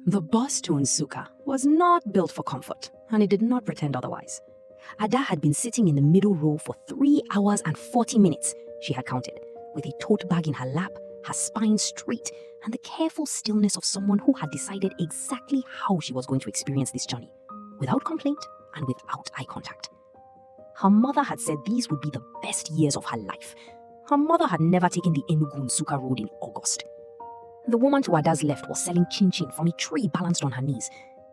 The bus to Nsukka was not built for comfort, and it did not pretend otherwise. Ada had been sitting in the middle row for 3 hours and 40 minutes, she had counted, with a tote bag in her lap, her spine straight, and the careful stillness of someone who had decided exactly how she was going to experience this journey, without complaint and without eye contact. Her mother had said these would be the best years of her life. Her mother had never taken the Enugu-Nsukka road in August. The woman to Ada's left was selling chin-chin from a tray balanced on her knees.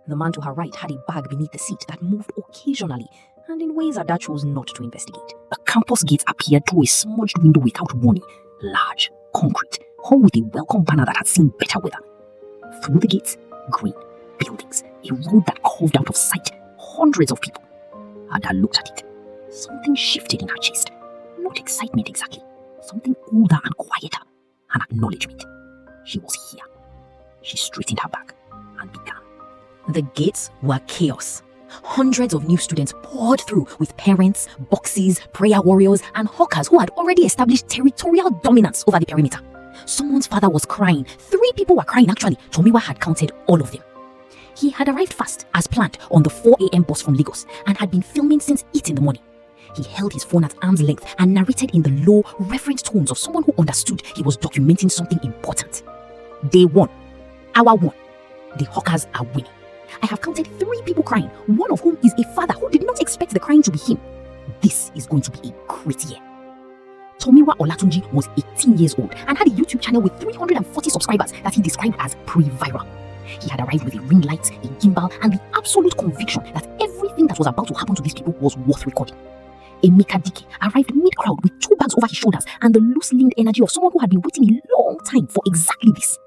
The man to her right had a bag beneath the seat that moved occasionally, and in ways Ada chose not to investigate. The campus gate appeared through a smudged window without warning, large, concrete, hung with a welcome banner that had seen better weather. Through the gates, green, buildings, a road that curved out of sight, hundreds of people. Ada looked at it. Something shifted in her chest. Not excitement exactly, something older and quieter, an acknowledgement. She was here. She straightened her back and began. The gates were chaos. Hundreds of new students poured through with parents, boxes, prayer warriors, and hawkers who had already established territorial dominance over the perimeter. Someone's father was crying. 3 people were crying actually. Tomiwa had counted all of them. He had arrived fast, as planned, on the 4 a.m. bus from Lagos and had been filming since 8 in the morning. He held his phone at arm's length and narrated in the low, reverent tones of someone who understood he was documenting something important. Day 1. Hour 1. The hawkers are winning. I have counted 3 people crying, one of whom is a father who did not expect the crying to be him. This is going to be a great year. Tomiwa Olatunji was 18 years old and had a YouTube channel with 340 subscribers that he described as pre-viral. He had arrived with a ring light, a gimbal, and the absolute conviction that everything that was about to happen to these people was worth recording. Emeka Dike arrived mid-crowd with 2 bags over his shoulders and the loose-limbed energy of someone who had been waiting a long time for exactly this.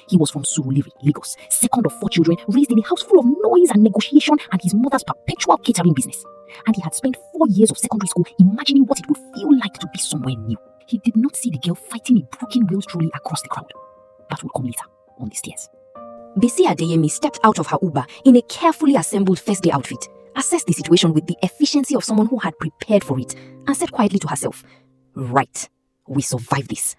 He was from Surulere, Lagos, second of 4 children, raised in a house full of noise and negotiation and his mother's perpetual catering business. And he had spent 4 years of secondary school imagining what it would feel like to be somewhere new. He did not see the girl fighting a broken wheels trolley across the crowd. That would come later, on the stairs. Bisi Adeyemi stepped out of her Uber in a carefully assembled first-day outfit, assessed the situation with the efficiency of someone who had prepared for it, and said quietly to herself, "Right, we survived this."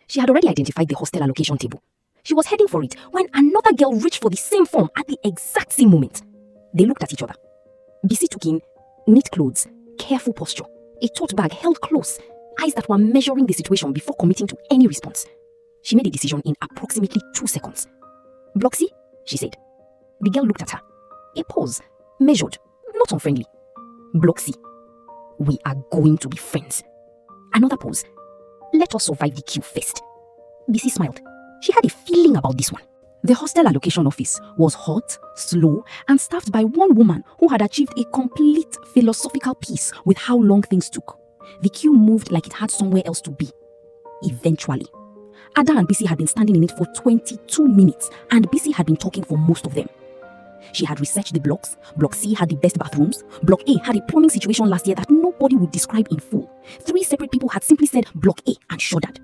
She had already identified the hostel allocation table. She was heading for it when another girl reached for the same form at the exact same moment. They looked at each other. Bisi took in neat clothes, careful posture, a tote bag held close, eyes that were measuring the situation before committing to any response. She made a decision in approximately 2 seconds. "Bloxy," she said. The girl looked at her. A pause, measured, not unfriendly. "Bloxy, we are going to be friends." Another pause. "Let us survive the queue first." Bisi smiled. She had a feeling about this one. The hostel allocation office was hot, slow, and staffed by one woman who had achieved a complete philosophical peace with how long things took. The queue moved like it had somewhere else to be. Eventually. Ada and Bisi had been standing in it for 22 minutes, and Bisi had been talking for most of them. She had researched the blocks. Block C had the best bathrooms. Block A had a plumbing situation last year that nobody would describe in full. 3 separate people had simply said Block A and shuddered.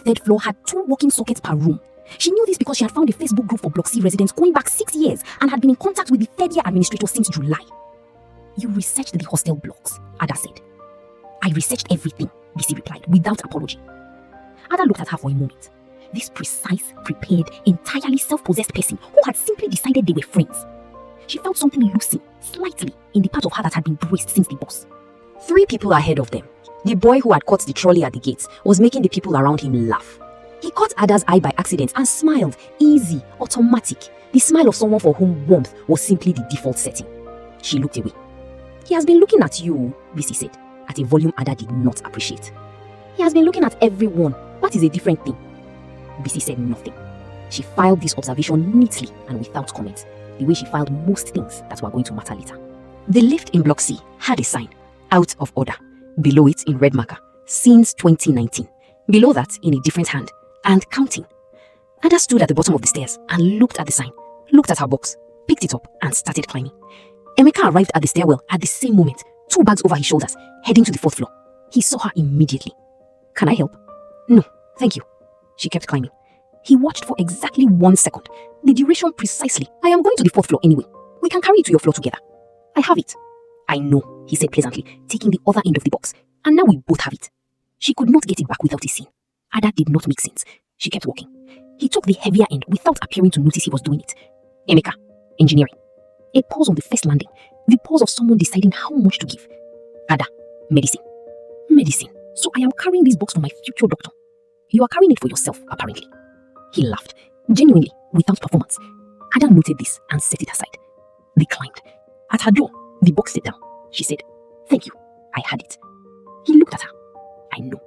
3rd floor had 2 working sockets per room. She knew this because she had found a Facebook group for Block C residents going back 6 years and had been in contact with the 3rd-year administrator since July. "You researched the hostel blocks," Ada said. "I researched everything," Bisi replied, without apology. Ada looked at her for a moment. This precise, prepared, entirely self-possessed person who had simply decided they were friends. She felt something loosen, slightly, in the part of her that had been braced since the bus. 3 people ahead of them. The boy who had caught the trolley at the gates was making the people around him laugh. He caught Ada's eye by accident and smiled, easy, automatic. The smile of someone for whom warmth was simply the default setting. She looked away. "He has been looking at you," Bisi said, at a volume Ada did not appreciate. "He has been looking at everyone. That is a different thing." Bisi said nothing. She filed this observation neatly and without comment, the way she filed most things that were going to matter later. The lift in Block C had a sign, "Out of order." Below it, in red marker, "Since 2019. Below that, in a different hand, "And counting." Ada stood at the bottom of the stairs and looked at the sign, looked at her box, picked it up, and started climbing. Emeka arrived at the stairwell at the same moment, 2 bags over his shoulders, heading to the 4th floor. He saw her immediately. "Can I help?" "No, thank you." She kept climbing. He watched for exactly 1 second, the duration precisely. "I am going to the 4th floor anyway. We can carry it to your floor together." "I have it." "I know," he said pleasantly, taking the other end of the box. "And now we both have it." She could not get it back without a scene. Ada did not make sense. She kept walking. He took the heavier end without appearing to notice he was doing it. Emeka, engineering. A pause on the first landing. The pause of someone deciding how much to give. Ada, medicine. Medicine. So I am carrying this box for my future doctor. You are carrying it for yourself, apparently. He laughed, genuinely, without performance. Ada noted this and set it aside. They climbed. At her door, the box set down. She said, "Thank you, I had it." He looked at her. "I know."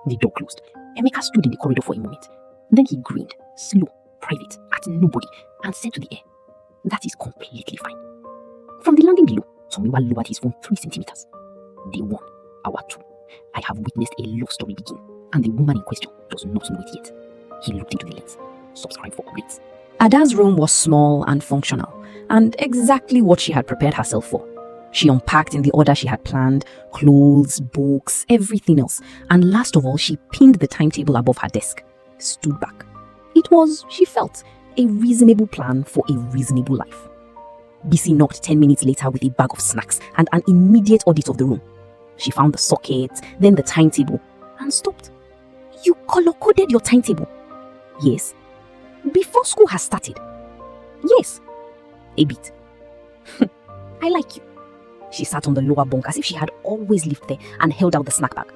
The door closed. Emeka stood in the corridor for a moment. Then he grinned, slow, private, at nobody, and said to the air, "That is completely fine." From the landing below, Tomiwa lowered his phone 3 centimeters. Day 1, hour 2. I have witnessed a love story begin, and the woman in question does not know it yet. He looked into the lens. Subscribe for updates. Ada's room was small and functional, and exactly what she had prepared herself for. She unpacked in the order she had planned, clothes, books, everything else, and last of all, she pinned the timetable above her desk, stood back. It was, she felt, a reasonable plan for a reasonable life. BC knocked 10 minutes later with a bag of snacks and an immediate audit of the room. She found the socket, then the timetable, and stopped. "You color-coded your timetable?" "Yes." "Before school has started?" "Yes." "A bit." "I like you." She sat on the lower bunk as if she had always lived there and held out the snack bag.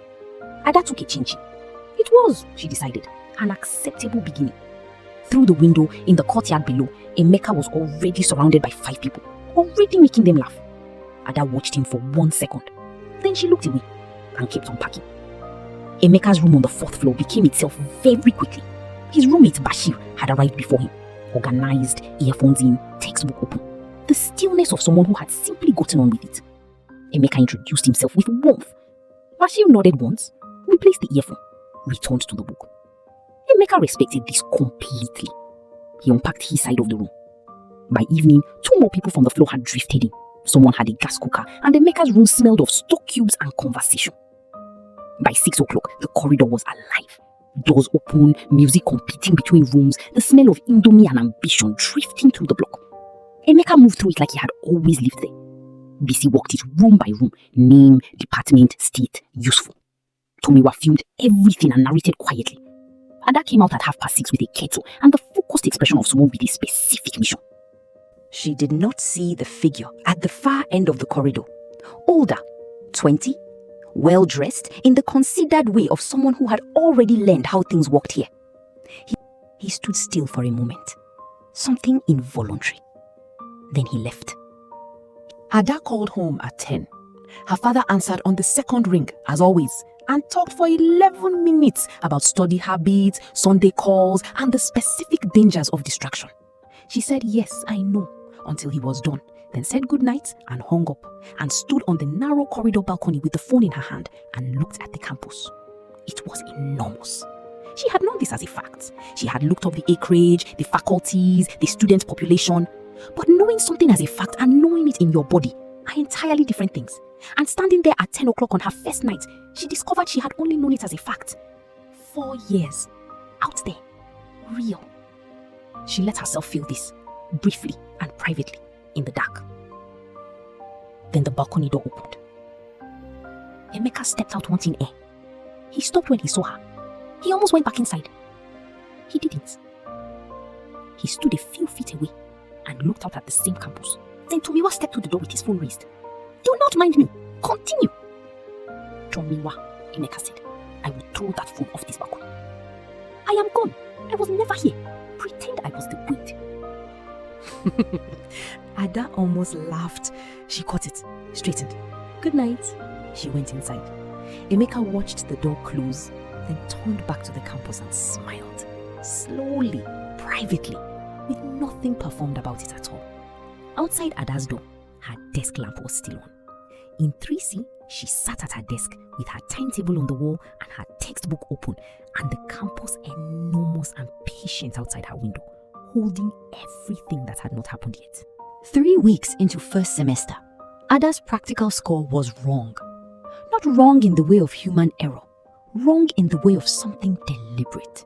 Ada took a chin-chin. It was, she decided, an acceptable beginning. Through the window in the courtyard below, Emeka was already surrounded by 5 people, already making them laugh. Ada watched him for 1 second. Then she looked away and kept unpacking. Emeka's room on the 4th floor became itself very quickly. His roommate Bashir had arrived before him, organized, earphones in, textbook open. The stillness of someone who had simply gotten on with it. Emeka introduced himself with warmth. Bashir nodded once, replaced the earphone, returned to the book. Emeka respected this completely. He unpacked his side of the room. By evening, 2 more people from the floor had drifted in. Someone had a gas cooker, and Emeka's room smelled of stock cubes and conversation. By 6 o'clock, the corridor was alive. Doors open, music competing between rooms, the smell of indomie and ambition drifting through the block. Emeka moved through it like he had always lived there. BC walked it room by room, name, department, state, useful. Tomiwa filmed everything and narrated quietly. Ada came out at 6:30 with a kettle and the focused expression of someone with a specific mission. She did not see the figure at the far end of the corridor. Older, 20, well-dressed, in the considered way of someone who had already learned how things worked here. He stood still for a moment. Something involuntary. Then he left. Ada called home at 10. Her father answered on the 2nd ring, as always, and talked for 11 minutes about study habits, Sunday calls, and the specific dangers of distraction. She said, "Yes, I know," until he was done, then said goodnight and hung up, and stood on the narrow corridor balcony with the phone in her hand and looked at the campus. It was enormous. She had known this as a fact. She had looked up the acreage, the faculties, the student population. But knowing something as a fact and knowing it in your body are entirely different things. And standing there at 10 o'clock on her first night, she discovered she had only known it as a fact. 4 years. Out there. Real. She let herself feel this, briefly and privately, in the dark. Then the balcony door opened. Emeka stepped out wanting air. He stopped when he saw her. He almost went back inside. He didn't. He stood a few feet away and looked out at the same campus. Then Tomiwa stepped through the door with his phone raised. "Do not mind me. Continue." "Tomiwa," Emeka said, "I will throw that phone off this balcony." "I am gone. I was never here. Pretend I was the wind." Ada almost laughed. She caught it, straightened. "Good night." She went inside. Emeka watched the door close, then turned back to the campus and smiled. Slowly, privately, with nothing performed about it at all. Outside Ada's door, her desk lamp was still on. In 3C, she sat at her desk with her timetable on the wall and her textbook open, and the campus enormous and patient outside her window, holding everything that had not happened yet. 3 weeks into first semester, Ada's practical score was wrong. Not wrong in the way of human error, wrong in the way of something deliberate.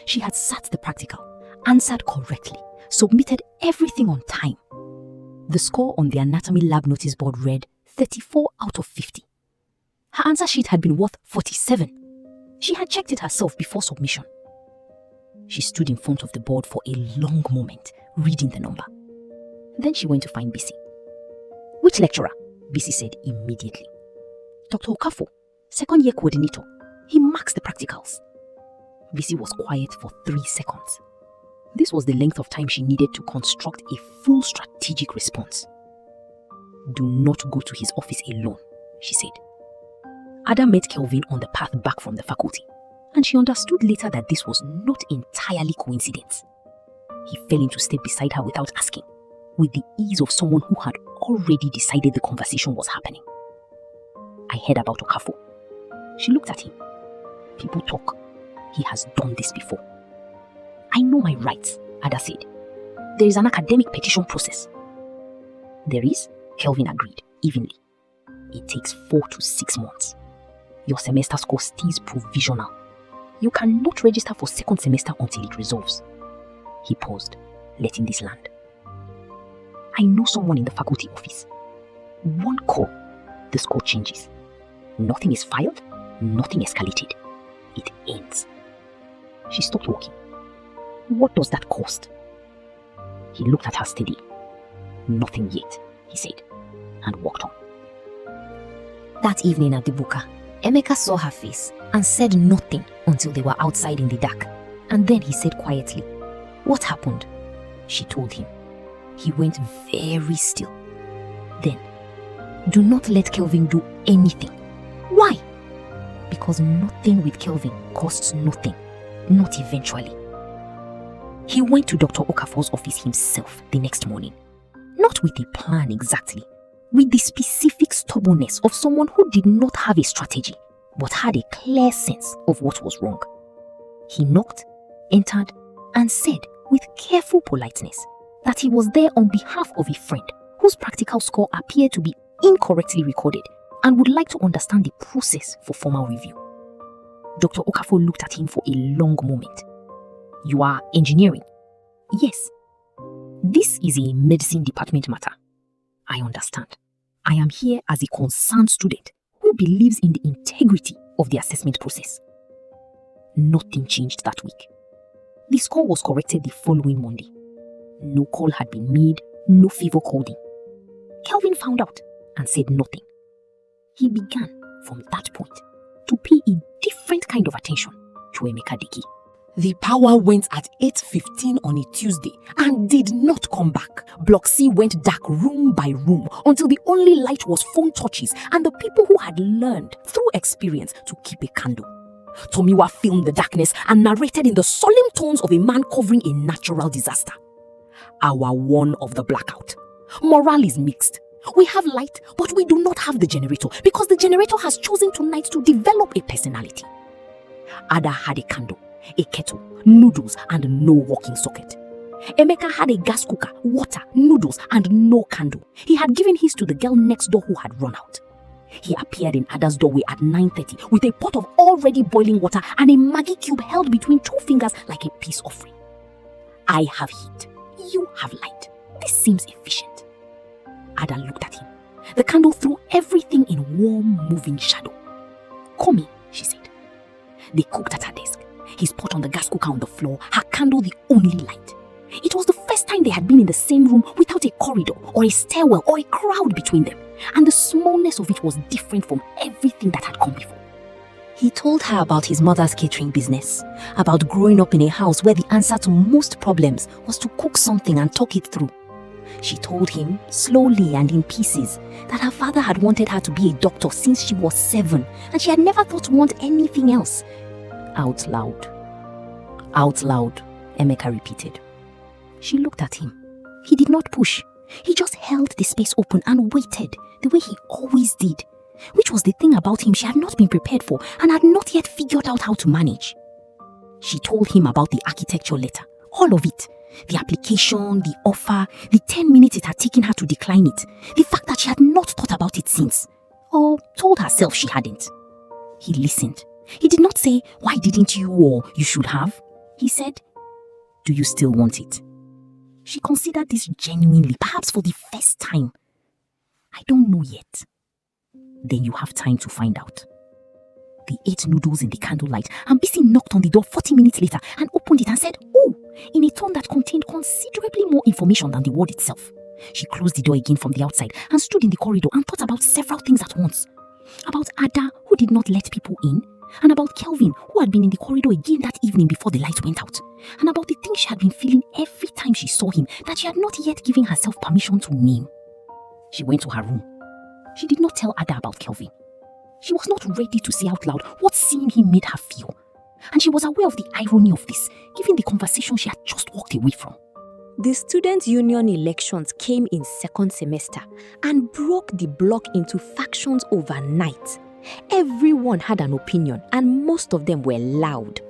She had sat the practical, answered correctly, submitted everything on time. The score on the anatomy lab notice board read 34 out of 50. Her answer sheet had been worth 47. She had checked it herself before submission. She stood in front of the board for a long moment, reading the number. Then she went to find Bisi. "Which lecturer?" Bisi said immediately. "Dr. Okafor, second year coordinator. He marks the practicals." Bisi was quiet for 3 seconds. This was the length of time she needed to construct a full strategic response. "Do not go to his office alone," she said. Ada met Kelvin on the path back from the faculty, and she understood later that this was not entirely coincidence. He fell into step beside her without asking, with the ease of someone who had already decided the conversation was happening. "I heard about Okafor." She looked at him. "People talk. He has done this before." "I know my rights," Ada said. "There is an academic petition process." "There is?" Kelvin agreed, evenly. "It takes 4 to 6 months. Your semester score stays provisional. You cannot register for second semester until it resolves." He paused, letting this land. "I know someone in the faculty office. One call, the score changes. Nothing is filed, nothing escalated. It ends." She stopped walking. "What does that cost?" He looked at her steadily. "Nothing yet," he said, and walked on. That evening at the Buka, Emeka saw her face and said nothing until they were outside in the dark. And then he said quietly, "What happened?" She told him. He went very still. Then, "Do not let Kelvin do anything." "Why?" "Because nothing with Kelvin costs nothing, not eventually." He went to Dr. Okafor's office himself the next morning, not with a plan exactly, with the specific stubbornness of someone who did not have a strategy, but had a clear sense of what was wrong. He knocked, entered, and said with careful politeness that he was there on behalf of a friend whose practical score appeared to be incorrectly recorded and would like to understand the process for formal review. Dr. Okafor looked at him for a long moment. "You are engineering?" "Yes." "This is a medicine department matter." "I understand. I am here as a concerned student who believes in the integrity of the assessment process." Nothing changed that week. The score was corrected the following Monday. No call had been made, no favor called in. Kelvin found out and said nothing. He began, from that point, to pay a different kind of attention to Emeka Diki. The power went at 8:15 on a Tuesday and did not come back. Block C went dark room by room until the only light was phone torches and the people who had learned through experience to keep a candle. Tomiwa filmed the darkness and narrated in the solemn tones of a man covering a natural disaster. Hour 1 of the blackout. Morale is mixed. We have light, but we do not have the generator because the generator has chosen tonight to develop a personality. Ada had a candle, a kettle, noodles, and no working socket. Emeka had a gas cooker, water, noodles, and no candle. He had given his to the girl next door who had run out. He appeared in Ada's doorway at 9:30 with a pot of already boiling water and a Maggi cube held between 2 fingers like a peace offering. "I have heat. You have light. This seems efficient." Ada looked at him. The candle threw everything in warm, moving shadow. "Come in," she said. They cooked at her desk. His pot on the gas cooker on the floor, her candle the only light. It was the first time they had been in the same room without a corridor or a stairwell or a crowd between them, and the smallness of it was different from everything that had come before. He told her about his mother's catering business, about growing up in a house where the answer to most problems was to cook something and talk it through. She told him, slowly and in pieces, that her father had wanted her to be a doctor since she was 7, and she had never thought to want anything else. Out loud. Out loud, Emeka repeated. She looked at him. He did not push. He just held the space open and waited, the way he always did, which was the thing about him she had not been prepared for and had not yet figured out how to manage. She told him about the architecture letter, all of it. The application, the offer, the 10 minutes it had taken her to decline it, the fact that she had not thought about it since, or told herself she hadn't. He listened. He did not say, "Why didn't you?" or "You should have." He said, "Do you still want it?" She considered this genuinely, perhaps for the first time. "I don't know yet." "Then you have time to find out." They ate noodles in the candlelight, and Bisi knocked on the door 40 minutes later and opened it and said, "Oh," in a tone that contained considerably more information than the word itself. She closed the door again from the outside and stood in the corridor and thought about several things at once. About Ada, who did not let people in, and about Kelvin, who had been in the corridor again that evening before the light went out, and about the things she had been feeling every time she saw him that she had not yet given herself permission to name. She went to her room. She did not tell Ada about Kelvin. She was not ready to say out loud what seeing him made her feel, and she was aware of the irony of this, given the conversation she had just walked away from. The student union elections came in second semester and broke the block into factions overnight. Everyone had an opinion and most of them were loud.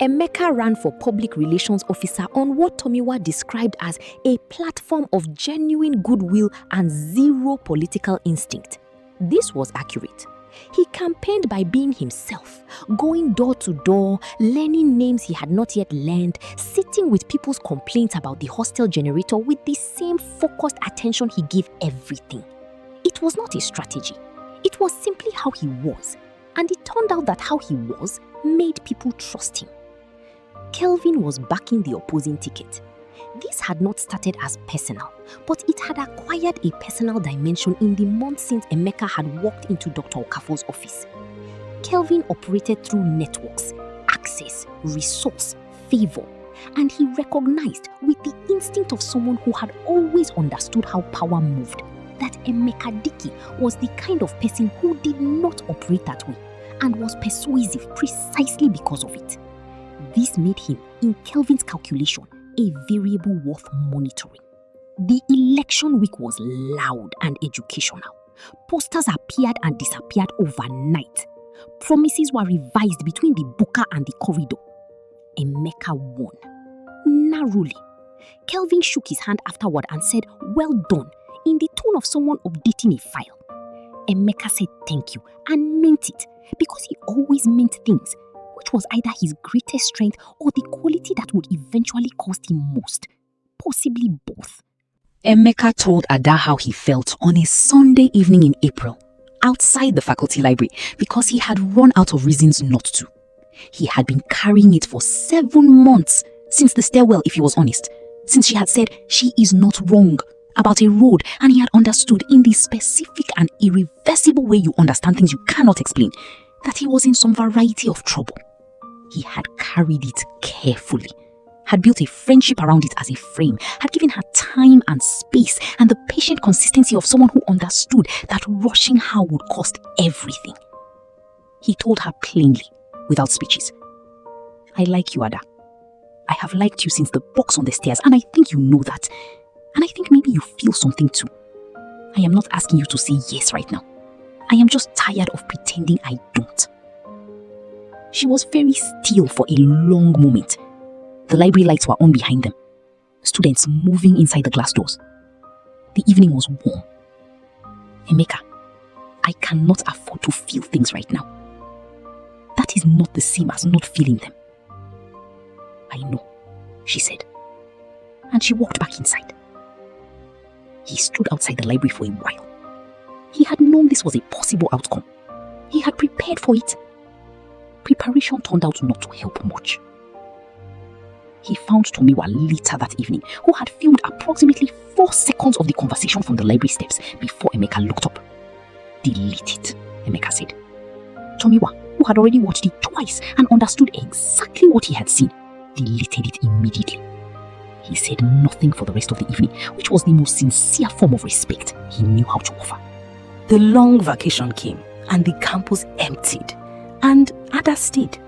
Emeka ran for public relations officer on what Tomiwa described as a platform of genuine goodwill and zero political instinct. This was accurate. He campaigned by being himself, going door to door, learning names he had not yet learned, sitting with people's complaints about the hostel generator with the same focused attention he gave everything. It was not a strategy. It was simply how he was, and it turned out that how he was made people trust him. Kelvin was backing the opposing ticket. This had not started as personal, but it had acquired a personal dimension in the months since Emeka had walked into Dr. Okafor's office. Kelvin operated through networks, access, resource, favor, and he recognized with the instinct of someone who had always understood how power moved that Emeka Diki was the kind of person who did not operate that way and was persuasive precisely because of it. This made him, in Kelvin's calculation, a variable worth monitoring. The election week was loud and educational. Posters appeared and disappeared overnight. Promises were revised between the buka and the corridor. Emeka won. Narrowly. Kelvin shook his hand afterward and said, "Well done," in the tone of someone updating a file. Emeka said thank you and meant it because he always meant things, which was either his greatest strength or the quality that would eventually cost him most. Possibly both. Emeka told Ada how he felt on a Sunday evening in April, outside the faculty library, because he had run out of reasons not to. He had been carrying it for 7 months, since the stairwell if he was honest, since she had said she is not wrong about a road, and he had understood in the specific and irreversible way you understand things you cannot explain, that he was in some variety of trouble. He had carried it carefully, had built a friendship around it as a frame, had given her time and space and the patient consistency of someone who understood that rushing her would cost everything. He told her plainly, without speeches, "I like you, Ada. I have liked you since the box on the stairs, and I think you know that. And I think maybe you feel something too. I am not asking you to say yes right now. I am just tired of pretending I don't." She was very still for a long moment. The library lights were on behind them. Students moving inside the glass doors. The evening was warm. "Emeka, I cannot afford to feel things right now. That is not the same as not feeling them." "I know," she said. And she walked back inside. He stood outside the library for a while. He had known this was a possible outcome. He had prepared for it. Preparation turned out not to help much. He found Tomiwa later that evening, who had filmed approximately 4 seconds of the conversation from the library steps before Emeka looked up. "Delete it," Emeka said. Tomiwa, who had already watched it twice and understood exactly what he had seen, deleted it immediately. He said nothing for the rest of the evening, which was the most sincere form of respect he knew how to offer. The long vacation came and the campus emptied, and Ada stayed.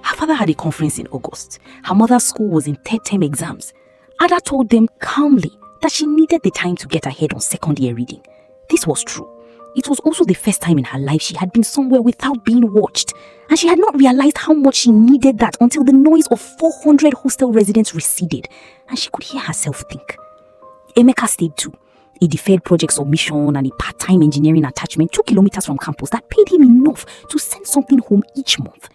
Her father had a conference in August. Her mother's school was in third term exams. Ada told them calmly that she needed the time to get ahead on second year reading. This was true. It was also the first time in her life she had been somewhere without being watched, and she had not realized how much she needed that until the noise of 400 hostel residents receded, and she could hear herself think. Emeka stayed too. A deferred project submission and a part-time engineering attachment 2 kilometers from campus that paid him enough to send something home each month.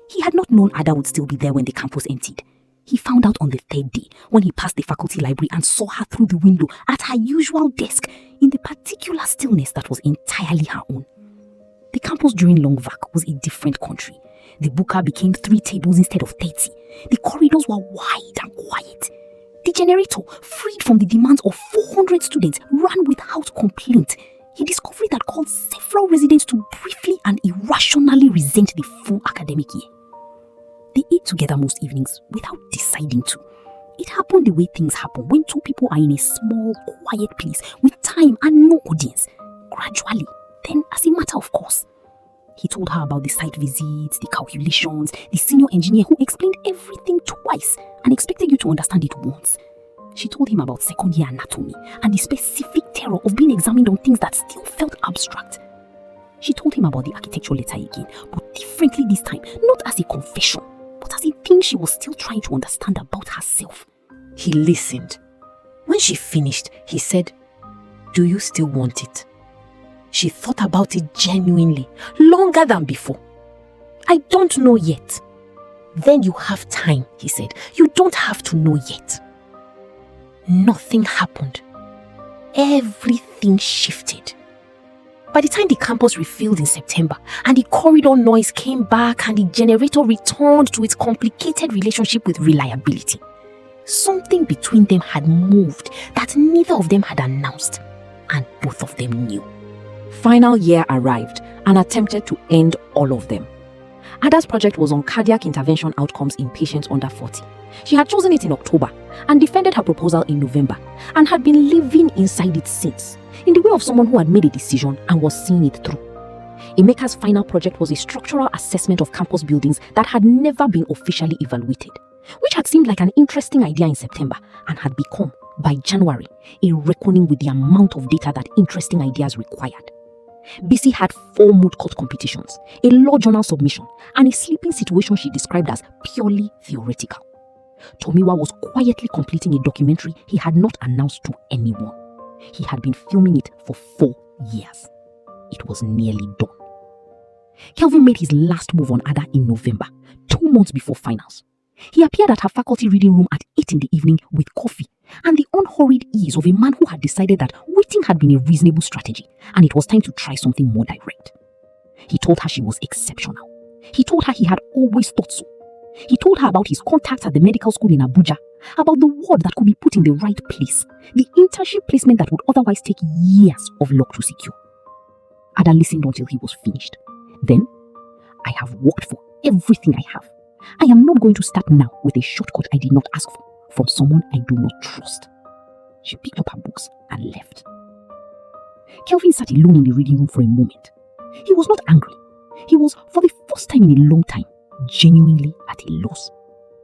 He had not known Ada would still be there when the campus emptied. He found out on the 3rd day when he passed the faculty library and saw her through the window at her usual desk in the particular stillness that was entirely her own. The campus during long vac was a different country. The buka became 3 tables instead of 30. The corridors were wide and quiet. The generator, freed from the demands of 400 students, ran without complaint. A discovery that caused several residents to briefly and irrationally resent the full academic year. They ate together most evenings without deciding to. It happened the way things happen when 2 people are in a small, quiet place with time and no audience. Gradually, then as a matter of course. He told her about the site visits, the calculations, the senior engineer who explained everything twice and expected you to understand it once. She told him about second year anatomy and the specific terror of being examined on things that still felt abstract. She told him about the architecture letter again, but differently this time, not as a confession, but as a thing she was still trying to understand about herself. He listened. When she finished, he said, "Do you still want it?" She thought about it genuinely, longer than before. "I don't know yet." "Then you have time," he said. "You don't have to know yet." Nothing happened. Everything shifted. By the time the campus refilled in September and the corridor noise came back and the generator returned to its complicated relationship with reliability, something between them had moved that neither of them had announced, and both of them knew. Final year arrived and attempted to end all of them. Ada's project was on cardiac intervention outcomes in patients under 40. She had chosen it in October and defended her proposal in November and had been living inside it since, in the way of someone who had made a decision and was seeing it through. Emeka's final project was a structural assessment of campus buildings that had never been officially evaluated, which had seemed like an interesting idea in September and had become, by January, a reckoning with the amount of data that interesting ideas required. BC had 4 moot court competitions, a law journal submission, and a sleeping situation she described as purely theoretical. Tomiwa was quietly completing a documentary he had not announced to anyone. He had been filming it for 4 years. It was nearly done. Kelvin made his last move on Ada in November, 2 months before finals. He appeared at her faculty reading room at 8 in the evening with coffee and the unhurried ease of a man who had decided that waiting had been a reasonable strategy and it was time to try something more direct. He told her she was exceptional. He told her he had always thought so. He told her about his contacts at the medical school in Abuja, about the ward that could be put in the right place, the internship placement that would otherwise take years of luck to secure. Ada listened until he was finished. Then, "I have worked for everything I have. I am not going to start now with a shortcut I did not ask for from someone I do not trust." She picked up her books and left. Kelvin sat alone in the reading room for a moment. He was not angry. He was, for the first time in a long time, genuinely at a loss.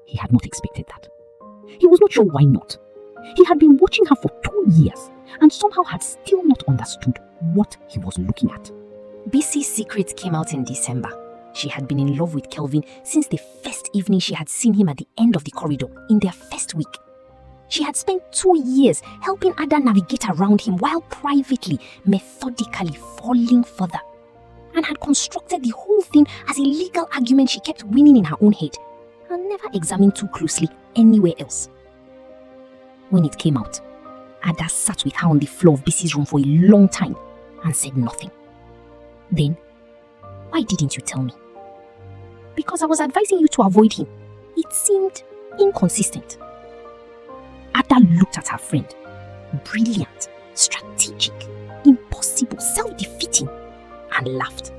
He had not expected that. He was not sure why not. He had been watching her for 2 years and somehow had still not understood what he was looking at. BC's secret came out in December. She had been in love with Kelvin since the first evening she had seen him at the end of the corridor in their first week. She had spent 2 years helping Ada navigate around him while privately, methodically falling further, and had constructed the whole thing as a legal argument she kept winning in her own head and never examined too closely anywhere else. When it came out, Ada sat with her on the floor of BC's room for a long time and said nothing. Then, "Why didn't you tell me?" "Because I was advising you to avoid him. It seemed inconsistent." Ada looked at her friend. Brilliant, strategic, impossible, self-defeating, and laughed.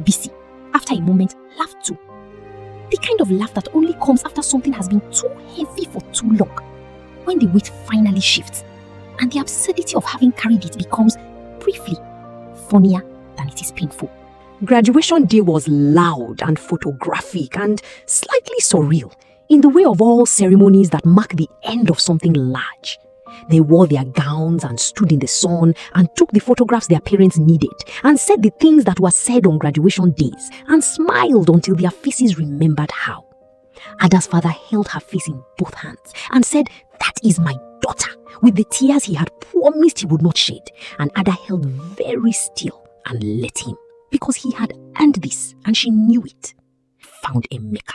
BC, after a moment, laughed too. The kind of laugh that only comes after something has been too heavy for too long, when the weight finally shifts, and the absurdity of having carried it becomes, briefly, funnier than it is painful. Graduation day was loud and photographic and slightly surreal in the way of all ceremonies that mark the end of something large. They wore their gowns and stood in the sun and took the photographs their parents needed and said the things that were said on graduation days and smiled until their faces remembered how. Ada's father held her face in both hands and said, "That is my daughter," with the tears he had promised he would not shed, and Ada held very still and let him, because he had earned this and she knew it. Found Emeka.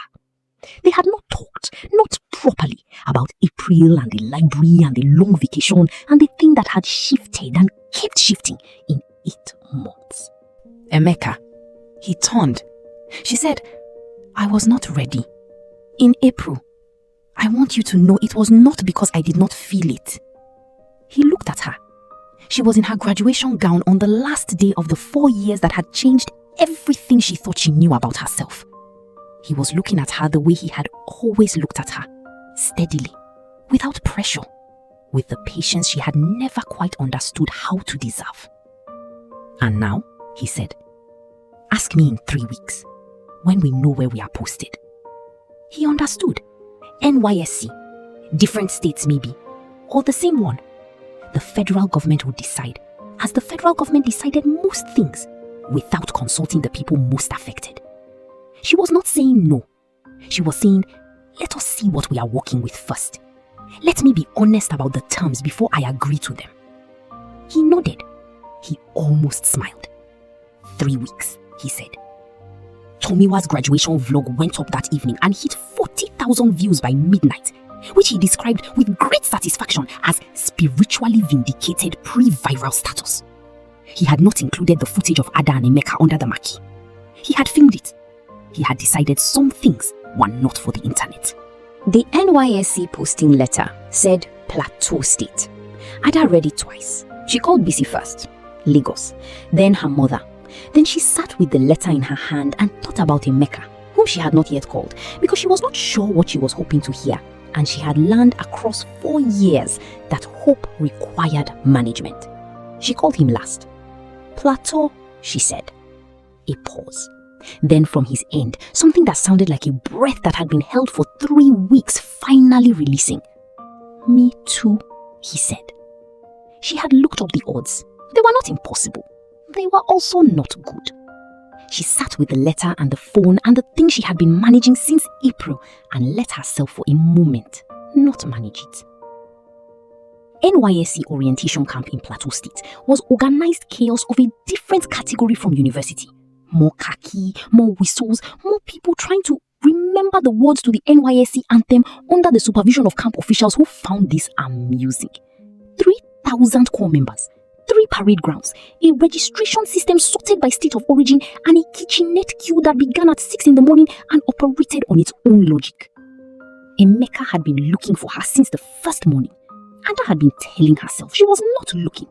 They had not talked, not properly, about April and the library and the long vacation and the thing that had shifted and kept shifting in 8 months. Emeka. He turned. She said, I was not ready. In April. I want you to know it was not because I did not feel it. He looked at her. She was in her graduation gown on the last day of the 4 years that had changed everything she thought she knew about herself. He was looking at her the way he had always looked at her, steadily, without pressure, with the patience she had never quite understood how to deserve. And now, he said, ask me in 3 weeks, when we know where we are posted. He understood. NYSC, different states maybe, or the same one. The federal government would decide, as the federal government decided most things, without consulting the people most affected. She was not saying no. She was saying, let us see what we are working with first. Let me be honest about the terms before I agree to them. He nodded. He almost smiled. 3 weeks, he said. Tomiwa's graduation vlog went up that evening and hit 40,000 views by midnight, which he described with great satisfaction as spiritually vindicated pre-viral status. He had not included the footage of Ada and Emeka under the marquee. He had filmed it. He had decided some things were not for the internet. The NYSC posting letter said Plateau State. Ada read it twice. She called Bisi first, Lagos, then her mother. Then she sat with the letter in her hand and thought about Emeka, whom she had not yet called, because she was not sure what she was hoping to hear, and she had learned across 4 years that hope required management. She called him last. Plateau, she said. A pause. Then from his end, something that sounded like a breath that had been held for 3 weeks finally releasing. Me too, he said. She had looked up the odds. They were not impossible. They were also not good. She sat with the letter and the phone and the thing she had been managing since April and let herself for a moment not manage it. NYSC orientation camp in Plateau State was organized chaos of a different category from university. More khaki, more whistles, more people trying to remember the words to the NYSC anthem under the supervision of camp officials who found this amusing. 3,000 corps members, 3 parade grounds, a registration system sorted by state of origin, and a kitchenette queue that began at 6 in the morning and operated on its own logic. Emeka had been looking for her since the first morning. Ada had been telling herself she was not looking.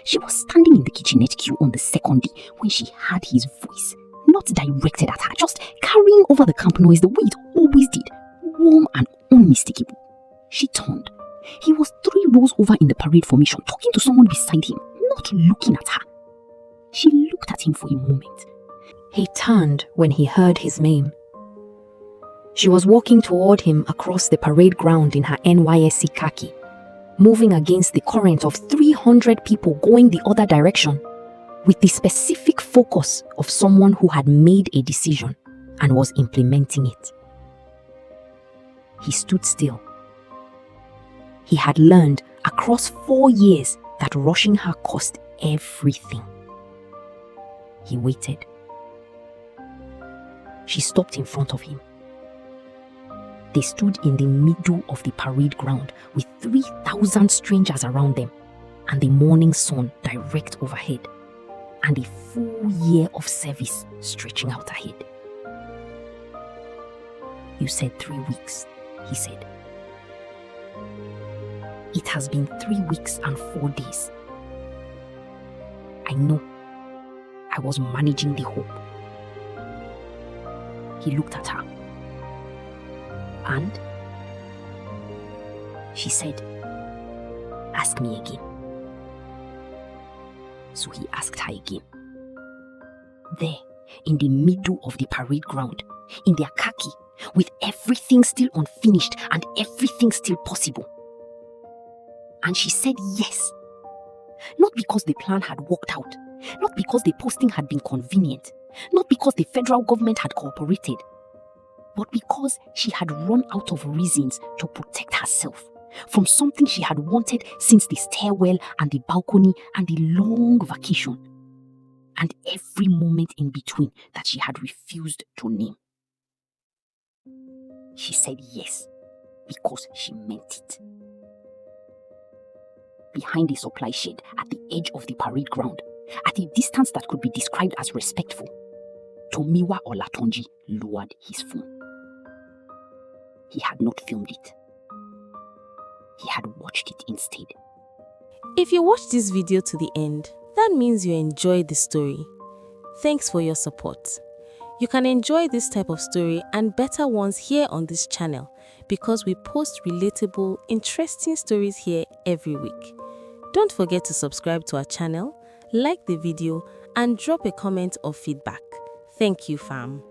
She was standing in the kitchenette queue on the second day when she heard his voice, not directed at her, just carrying over the camp noise the way it always did, warm and unmistakable. She turned. He was 3 rows over in the parade formation, talking to someone beside him, not looking at her. She looked at him for a moment. He turned when he heard his name. She was walking toward him across the parade ground in her NYSC khaki, moving against the current of 300 people going the other direction, with the specific focus of someone who had made a decision and was implementing it. He stood still. He had learned across 4 years that rushing her cost everything. He waited. She stopped in front of him. They stood in the middle of the parade ground with 3,000 strangers around them and the morning sun direct overhead and a full year of service stretching out ahead. You said 3 weeks, he said. It has been 3 weeks and 4 days. I know. I was managing the hope. He looked at her. And? She said, ask me again. So he asked her again. There, in the middle of the parade ground, in their khaki, with everything still unfinished and everything still possible. And she said yes. Not because the plan had worked out, not because the posting had been convenient, not because the federal government had cooperated, but because she had run out of reasons to protect herself from something she had wanted since the stairwell and the balcony and the long vacation, and every moment in between that she had refused to name. She said yes, because she meant it. Behind the supply shed at the edge of the parade ground, At a distance that could be described as respectful, Tomiwa Olatunji lowered his phone. He had not filmed it. He had watched it instead. If you watched this video to the end, that means you enjoyed the story. Thanks for your support. You can enjoy this type of story and better ones here on this channel because we post relatable, interesting stories here every week. Don't forget to subscribe to our channel, like the video, and drop a comment or feedback. Thank you, fam.